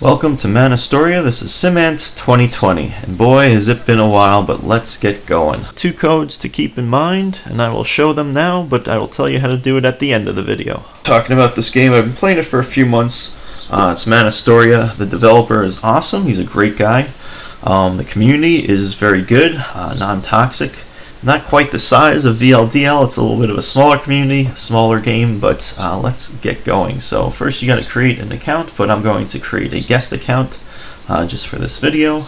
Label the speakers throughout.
Speaker 1: Welcome to Mana Storia. This is Simant 2020, and boy has it been a while, but let's get going. Two codes to keep in mind, and I will show them now, but I will tell you how to do it at the end of the video. Talking about this game, I've been playing it for a few months. It's Mana Storia. The developer is awesome. He's a great guy. The community is very good, non-toxic. Not quite the size of VLDL, it's a little bit of a smaller community, smaller game, but let's get going. So first you got to create an account, but I'm going to create a guest account just for this video,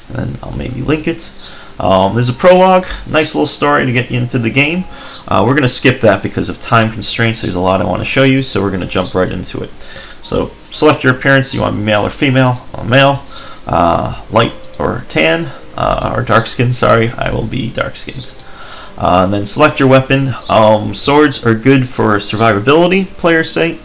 Speaker 1: and then I'll maybe link it. There's a prologue, nice little story to get you into the game. We're going to skip that because of time constraints. There's a lot I want to show you, so we're going to jump right into it. So select your appearance, you want to be male or female. I'm male, light or tan, or dark skin, sorry, I will be dark skinned. And then select your weapon. Swords are good for survivability, players say.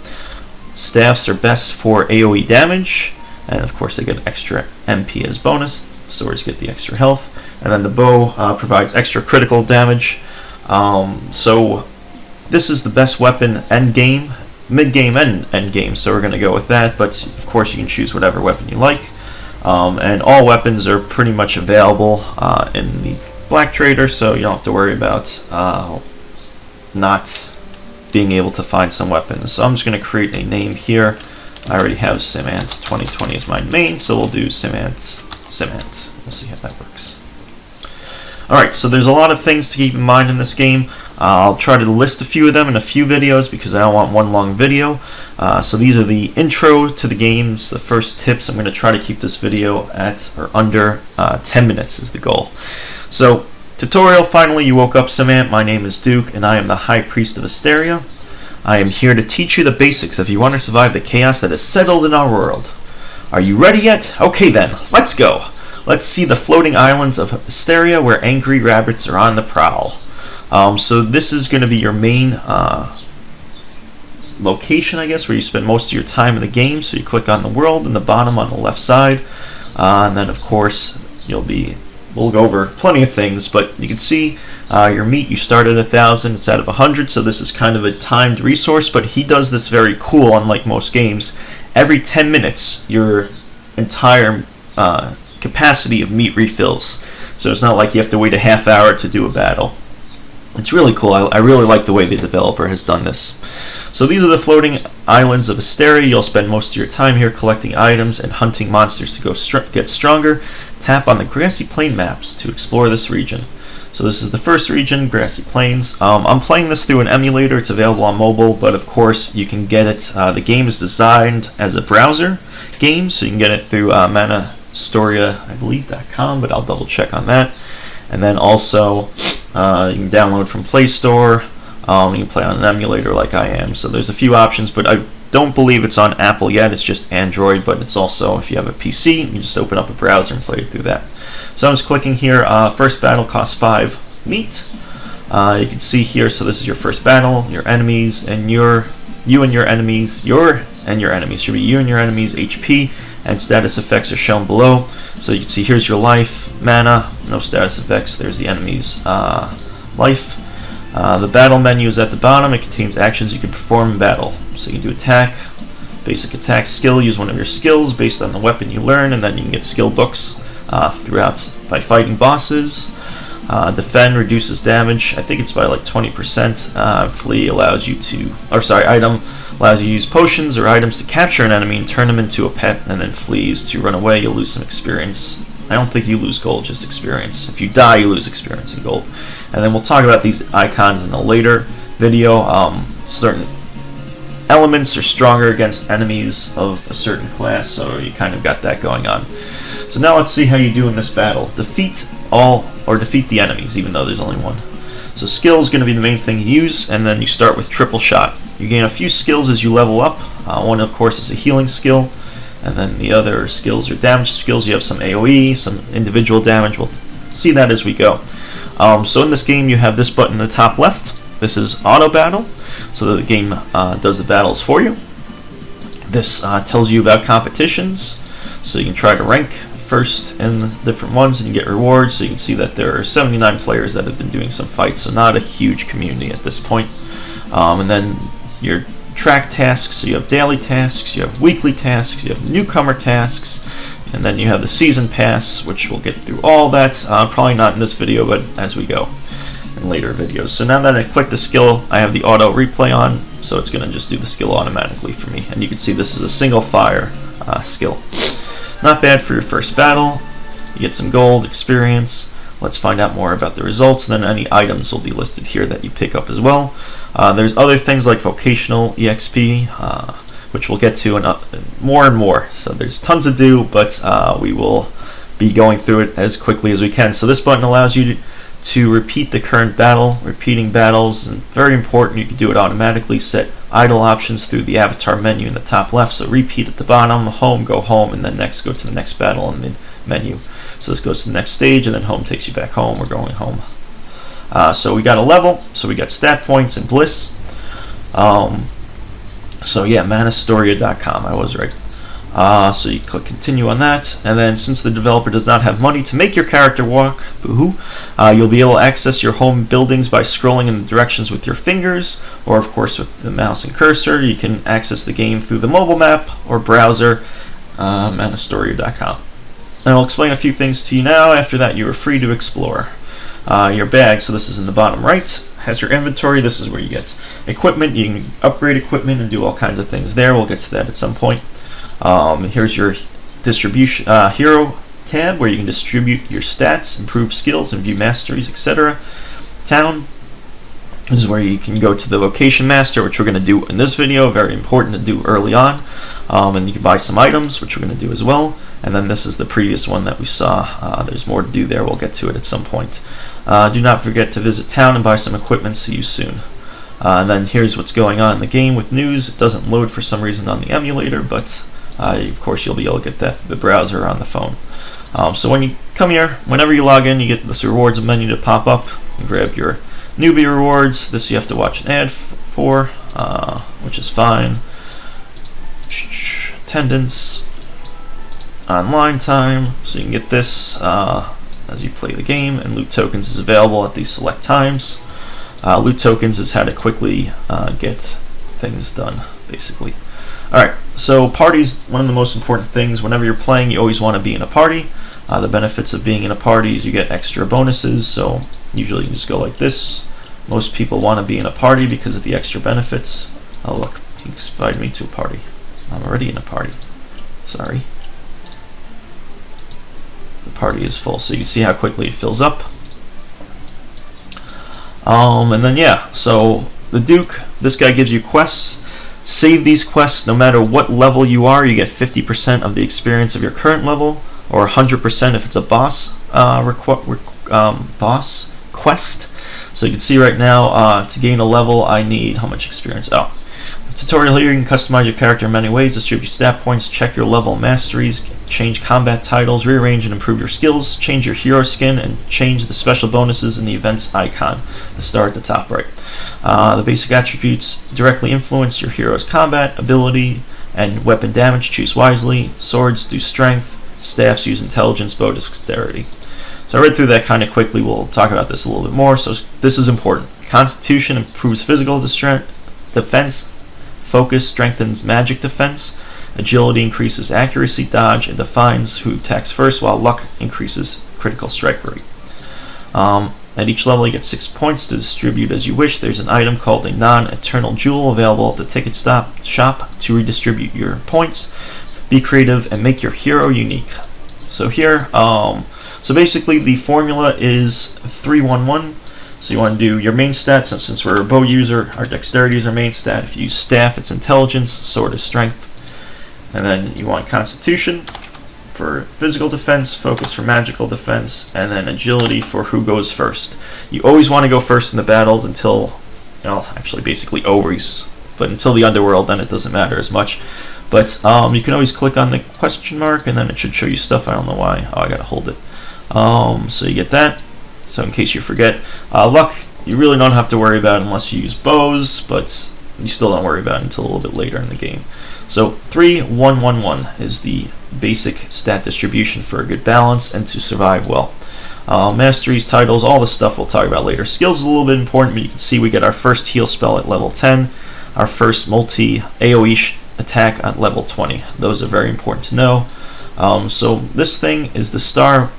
Speaker 1: Staffs are best for AoE damage, and of course they get extra MP as bonus. Swords get the extra health, and then the bow provides extra critical damage. So this is the best weapon end game, mid game and end game, so we're going to go with that, but of course you can choose whatever weapon you like. And all weapons are pretty much available in the Black Trader, so you don't have to worry about not being able to find some weapons. So I'm just going to create a name here. I already have Simant 2020 as my main, so we'll do Simant. We'll see how that works. Alright, so there's a lot of things to keep in mind in this game. I'll try to list a few of them in a few videos because I don't want one long video. So these are the intro to the games, the first tips. I'm going to try to keep this video at or under 10 minutes is the goal. So, tutorial, finally you woke up, Simant. My name is Duke, and I am the High Priest of Asteria. I am here to teach you the basics if you want to survive the chaos that is settled in our world. Are you ready yet? Okay then, let's go. Let's see the floating islands of Asteria where angry rabbits are on the prowl. So this is going to be your main location, I guess, where you spend most of your time in the game. So you click on the world in the bottom on the left side, and then of course we'll go over plenty of things, but you can see your meat, you start at 1,000, it's out of 100, so this is kind of a timed resource, but he does this very cool, unlike most games. Every 10 minutes, your entire capacity of meat refills, so it's not like you have to wait a half hour to do a battle. It's really cool. I really like the way the developer has done this. So these are the floating islands of Asteria. You'll spend most of your time here collecting items and hunting monsters to get stronger. Tap on the grassy plain maps to explore this region. So this is the first region, grassy plains. I'm playing this through an emulator. It's available on mobile, but of course you can get it. The game is designed as a browser game, so you can get it through Mana Storia, I believe, .com, but I'll double check on that. And then also you can download from Play Store. You can play on an emulator like I am. So there's a few options, but I don't believe it's on Apple yet. It's just Android, but it's also, if you have a PC, you just open up a browser and play it through that. So I'm just clicking here. First battle costs 5 meat. You can see here, so this is your first battle. Your enemies and your enemies should be you and your enemies. HP and status effects are shown below. So you can see here's your life, mana, no status effects. There's the enemy's life. The battle menu is at the bottom. It contains actions you can perform in battle. So you can do attack, basic attack, skill, use one of your skills based on the weapon you learn, and then you can get skill books throughout by fighting bosses. Defend reduces damage. I think it's by like 20%. Flee allows you to, item allows you to use potions or items to capture an enemy and turn them into a pet, and then flees to run away. You'll lose some experience. I don't think you lose gold, just experience. If you die, you lose experience and gold. And then we'll talk about these icons in a later video. Certain elements are stronger against enemies of a certain class, so you kind of got that going on. So now let's see how you do in this battle. Defeat the enemies, even though there's only one. So skill is going to be the main thing you use, and then you start with triple shot. You gain a few skills as you level up. One, of course, is a healing skill, and then the other skills are damage skills. You have some AoE, some individual damage. We'll see that as we go. So in this game, you have this button in the top left. This is auto battle, so the game does the battles for you. This tells you about competitions, so you can try to rank first in different ones and you get rewards. So you can see that there are 79 players that have been doing some fights, so not a huge community at this point. And then your track tasks, so you have daily tasks, you have weekly tasks, you have newcomer tasks, and then you have the season pass, which we'll get through all that, probably not in this video, but as we go in later videos. So now that I click the skill, I have the auto replay on, so it's going to just do the skill automatically for me. And you can see this is a single fire skill. Not bad for your first battle. You get some gold, experience. Let's find out more about the results, and then any items will be listed here that you pick up as well. There's other things like vocational EXP, which we'll get to more and more. So there's tons to do, but we will be going through it as quickly as we can. So this button allows you to repeat the current battle. Repeating battles is very important. You can do it automatically. Set idle options through the avatar menu in the top left. So repeat at the bottom, home, go home, and then next go to the next battle in the menu. So this goes to the next stage, and then home takes you back home. We're going home. So we got a level, so we got stat points and bliss. So yeah, manastoria.com, I was right. So you click continue on that, and then since the developer does not have money to make your character walk, boo-hoo, you'll be able to access your home buildings by scrolling in the directions with your fingers, or of course with the mouse and cursor. You can access the game through the mobile map or browser, manastoria.com. And I'll explain a few things to you now. After that, you are free to explore. Your bag, so this is in the bottom right, has your inventory. This is where you get equipment. You can upgrade equipment and do all kinds of things there. We'll get to that at some point. Here's your distribution hero tab, where you can distribute your stats, improve skills, and view masteries, etc. Town. This is where you can go to the Vocation Master, which we're going to do in this video. Very important to do early on. And you can buy some items, which we're going to do as well. And then this is the previous one that we saw. There's more to do there. We'll get to it at some point. Do not forget to visit town and buy some equipment. See you soon. And then here's what's going on in the game with news. It doesn't load for some reason on the emulator, but of course you'll be able to get that through the browser or on the phone. So when you come here, whenever you log in, you get this rewards menu to pop up. You grab your newbie rewards. This you have to watch an ad for, which is fine. Attendance, online time, so you can get this as you play the game, and loot tokens is available at these select times. Loot tokens is how to quickly get things done, basically. Alright, so parties, one of the most important things. Whenever you're playing, you always want to be in a party. The benefits of being in a party is you get extra bonuses, so usually you can just go like this. Most people want to be in a party because of the extra benefits. Oh look, he invited me to a party. I'm already in a party. Sorry. The party is full, so you can see how quickly it fills up. And then yeah, so the Duke, this guy gives you quests. Save these quests. No matter what level you are, you get 50% of the experience of your current level, or 100% if it's a boss boss quest. So you can see right now, to gain a level, I need how much experience? Oh. Tutorial here, you can customize your character in many ways, distribute stat points, check your level masteries, change combat titles, rearrange and improve your skills, change your hero skin, and change the special bonuses in the events icon, the star at the top right. The basic attributes directly influence your hero's combat, ability, and weapon damage. Choose wisely. Swords do strength, staffs use intelligence, bow dexterity. So I read through that kind of quickly. We'll talk about this a little bit more. So this is important. Constitution improves physical defense. Focus strengthens magic defense. Agility increases accuracy, dodge, and defines who attacks first, while luck increases critical strike rate. At each level you get 6 points to distribute as you wish. There's an item called a non-eternal jewel available at the ticket shop to redistribute your points. Be creative and make your hero unique. So here, so basically the formula is 3-1-1. So you want to do your main stats, and since we're a bow user, our dexterity is our main stat. If you use staff, it's intelligence, sword is strength. And then you want constitution for physical defense, focus for magical defense, and then agility for who goes first. You always want to go first in the battles until, well, actually basically always, but until the underworld, then it doesn't matter as much. But you can always click on the question mark, and then it should show you stuff. I don't know why. Oh, I gotta hold it. So you get that. So in case you forget, luck, you really don't have to worry about unless you use bows, but you still don't worry about it until a little bit later in the game. So 3-1-1-1 is the basic stat distribution for a good balance and to survive well. Masteries, titles, all this stuff we'll talk about later. Skills is a little bit important, but you can see we get our first heal spell at level 10. our first multi AoE attack at level 20. Those are very important to know. So this thing is the star.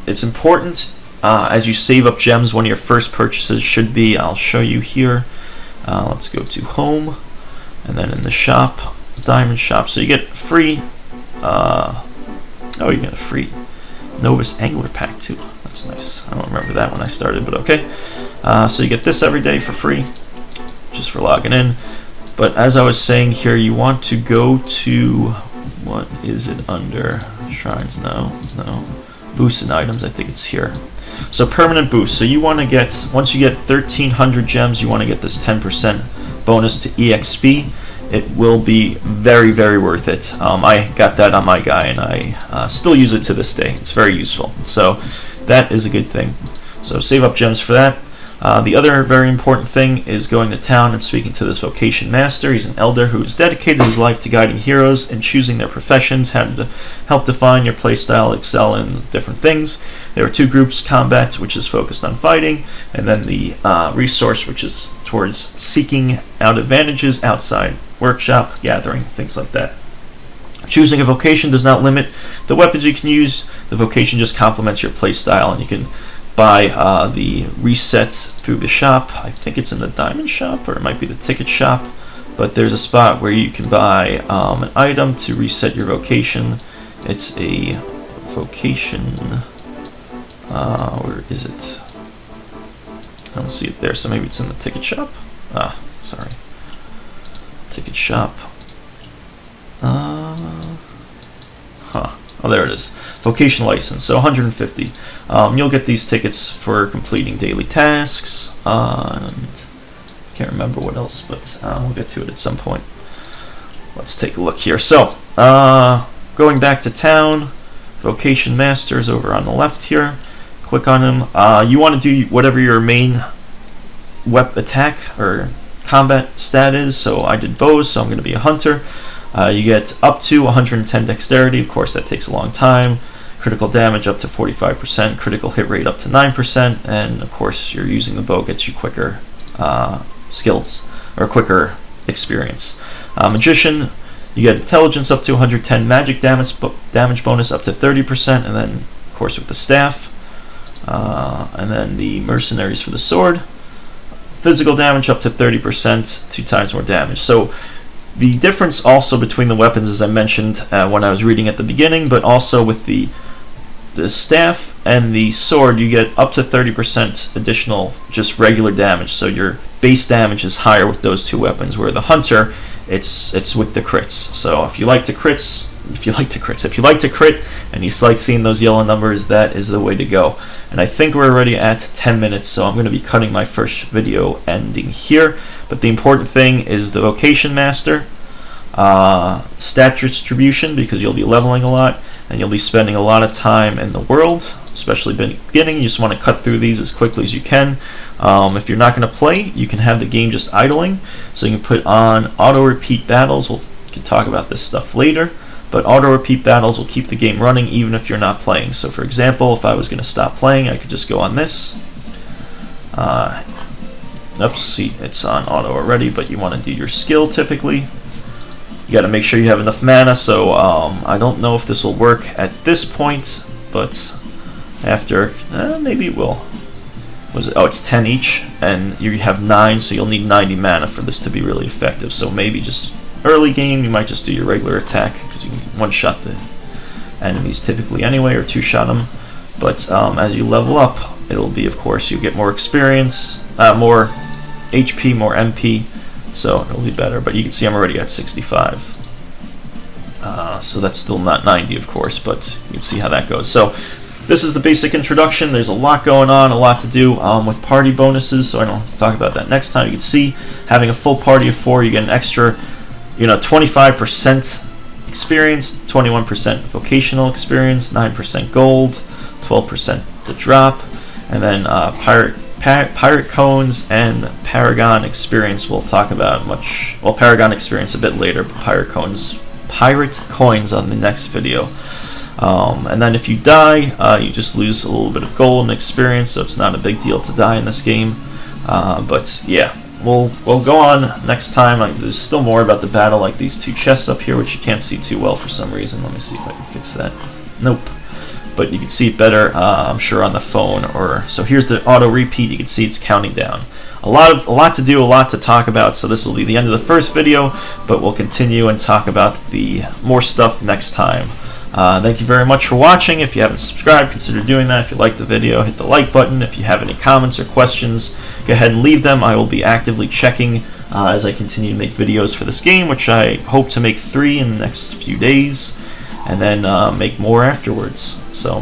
Speaker 1: It's important as you save up gems. One of your first purchases should be, I'll show you here. Let's go to home, and then in the shop, diamond shop. So you get free. You get a free Novus Angler pack too. That's nice. I don't remember that when I started, but okay. So you get this every day for free, just for logging in. But as I was saying here, you want to go to, what is it under? Shrines? No. Boosted items, I think it's here. So permanent boost. So you want to get, once you get 1,300 gems, you want to get this 10% bonus to EXP. It will be very, very worth it. I got that on my guy, and I still use it to this day. It's very useful. So that is a good thing. So save up gems for that. The other very important thing is going to town and speaking to this Vocation Master. He's an elder who has dedicated his life to guiding heroes and choosing their professions, how to help define your playstyle, excel in different things. There are two groups: combat, which is focused on fighting, and then the resource, which is towards seeking out advantages outside workshop, gathering, things like that. Choosing a vocation does not limit the weapons you can use. The vocation just complements your playstyle, and you can buy the resets through the shop. I think it's in the diamond shop, or it might be the ticket shop, but there's a spot where you can buy an item to reset your vocation. It's a vocation, where is it? I don't see it there, so maybe it's in the ticket shop. Sorry, ticket shop. Oh, there it is. Vocation license, so 150. You'll get these tickets for completing daily tasks, and can't remember what else, but we'll get to it at some point. Let's take a look here. So, going back to town, Vocation Masters over on the left here. Click on him. You want to do whatever your main attack or combat stat is. So I did bows, so I'm going to be a hunter. You get up to 110 dexterity. Of course, that takes a long time. Critical damage up to 45%. Critical hit rate up to 9%. And of course, you're using the bow gets you quicker skills or quicker experience. Magician, you get intelligence up to 110, magic damage bonus up to 30%, and then of course with the staff, and then the mercenaries for the sword. Physical damage up to 30%, 2 times more damage. So the difference also between the weapons, as I mentioned when I was reading at the beginning, but also with the staff and the sword, you get up to 30% additional just regular damage. So your base damage is higher with those two weapons, where the hunter, it's with the crits. So if you like to crit and you like seeing those yellow numbers, that is the way to go. And I think we're already at 10 minutes, so I'm going to be cutting my first video ending here. But the important thing is the Vocation Master, stat distribution, because you'll be leveling a lot and you'll be spending a lot of time in the world, especially beginning. You just want to cut through these as quickly as you can. If you're not going to play, you can have the game just idling, so you can put on auto repeat battles. We can talk about this stuff later, but auto repeat battles will keep the game running even if you're not playing. So for example, if I was going to stop playing, I could just go on this. Oops, see, it's on auto already, but you want to do your skill typically. You got to make sure you have enough mana, so I don't know if this will work at this point, but after, maybe it will. It's 10 each, and you have 9, so you'll need 90 mana for this to be really effective. So maybe just early game, you might just do your regular attack, because you can one-shot the enemies typically anyway, or two-shot them. But as you level up, it'll be, of course, you get more experience, more HP, more MP, so it'll be better. But you can see I'm already at 65. So that's still not 90, of course, but you can see how that goes. So this is the basic introduction. There's a lot going on, a lot to do with party bonuses, so I don't have to talk about that next time. You can see having a full party of 4, you get an extra, 25% experience, 21% vocational experience, 9% gold, 12% to drop, and then pirate cones and Paragon experience we'll talk about Paragon experience a bit later, but pirate coins on the next video. And then if you die, you just lose a little bit of gold and experience, so it's not a big deal to die in this game. But yeah, we'll go on next time. There's still more about the battle, like these two chests up here, which you can't see too well for some reason. Let me see if I can fix that. Nope. But you can see it better, I'm sure, on the phone. So here's the auto repeat. You can see it's counting down. A lot to do, a lot to talk about. So this will be the end of the first video, but we'll continue and talk about the more stuff next time. Thank you very much for watching. If you haven't subscribed, consider doing that. If you liked the video, hit the like button. If you have any comments or questions, go ahead and leave them. I will be actively checking as I continue to make videos for this game, which I hope to make 3 in the next few days, and then make more afterwards. So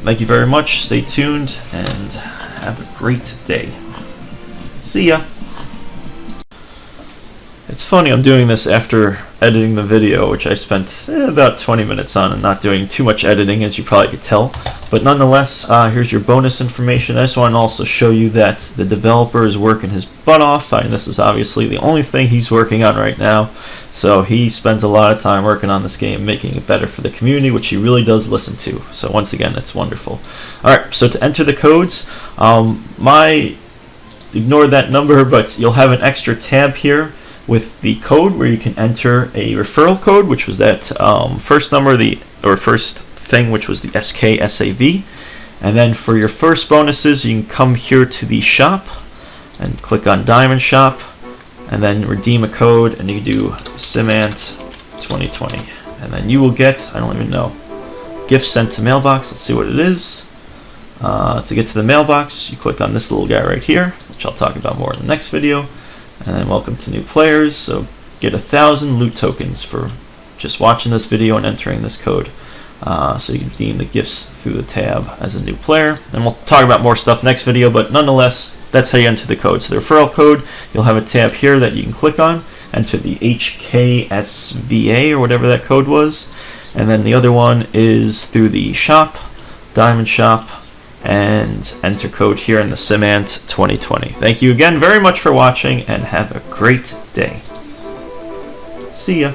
Speaker 1: thank you very much. Stay tuned and have a great day. See ya. It's funny, I'm doing this after editing the video, which I spent about 20 minutes on, and not doing too much editing, as you probably could tell. But nonetheless, here's your bonus information. I just want to also show you that the developer is working his butt off. This is obviously the only thing he's working on right now. So he spends a lot of time working on this game, making it better for the community, which he really does listen to. So once again, that's wonderful. Alright, so to enter the codes, ignore that number, but you'll have an extra tab here with the code where you can enter a referral code, which was that first number, first thing, which was the HKSVA. And then for your first bonuses, you can come here to the shop and click on Diamond Shop, and then redeem a code, and you can do Simant 2020, and then you will get, I don't even know, gift sent to mailbox. Let's see what it is. To get to the mailbox, you click on this little guy right here, which I'll talk about more in the next video. And then welcome to new players. So get 1,000 loot tokens for just watching this video and entering this code. So you can redeem the gifts through the tab as a new player. And we'll talk about more stuff next video, but nonetheless, that's how you enter the code. So the referral code, you'll have a tab here that you can click on, enter the HKSVA or whatever that code was. And then the other one is through the shop, Diamond Shop, and enter code here in the Simant 2020. Thank you again very much for watching, and have a great day. See ya.